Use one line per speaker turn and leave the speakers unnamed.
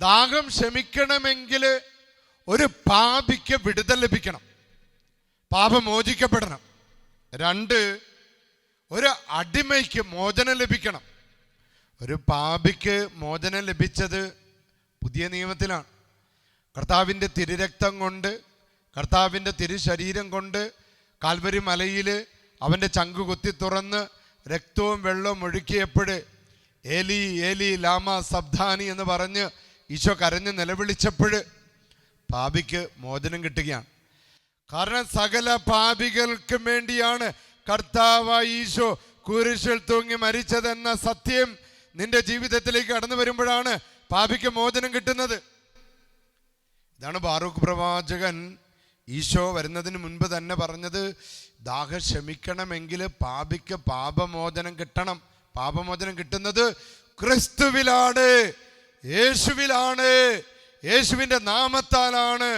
ദാഹം ശമിക്കണമെങ്കിൽ ഒരു പാപിക്ക് വിടുതൽ ലഭിക്കണം, പാപം മോചിക്കപ്പെടണം. 2, ഒരു അടിമയ്ക്ക് മോചനം ലഭിക്കണം. ഒരു പാപിക്ക് മോചനം ലഭിച്ചത് പുതിയ നിയമത്തിലാണ്. കർത്താവിൻ്റെ തിരുരക്തം കൊണ്ട്, കർത്താവിൻ്റെ തിരുശരീരം കൊണ്ട് കാൽവരി മലയിൽ അവൻ്റെ ചങ്ക് കുത്തി തുറന്ന് രക്തവും വെള്ളവും ഒഴുക്കിയപ്പോൾ ഏലി ഏലി ലാമ സബ്ദാനി എന്ന് പറഞ്ഞ് ഈശോ കരഞ്ഞ് നിലവിളിച്ചപ്പോൾ പാപിക്ക് മോചനം കിട്ടുകയാണ്. കാരണം സകല പാപികൾക്കും വേണ്ടിയാണ് കർത്താവായ ഈശോ കുരിശിൽ തൂങ്ങി മരിച്ചതെന്ന സത്യം നിന്റെ ജീവിതത്തിലേക്ക് കടന്നു വരുമ്പോഴാണ് പാപിക്ക് മോചനം കിട്ടുന്നത്. ഇതാണ് ബാറൂക്ക് പ്രവാചകൻ ഈശോ വരുന്നതിന് മുൻപ് തന്നെ പറഞ്ഞത്. ദാഹം ശമിക്കണമെങ്കിൽ പാപിക്ക് പാപമോചനം കിട്ടണം. പാപമോചനം കിട്ടുന്നത് ക്രിസ്തുവിലാണ്, യേശുവിലാണ്, യേശുവിൻ്റെ നാമത്താലാണ്.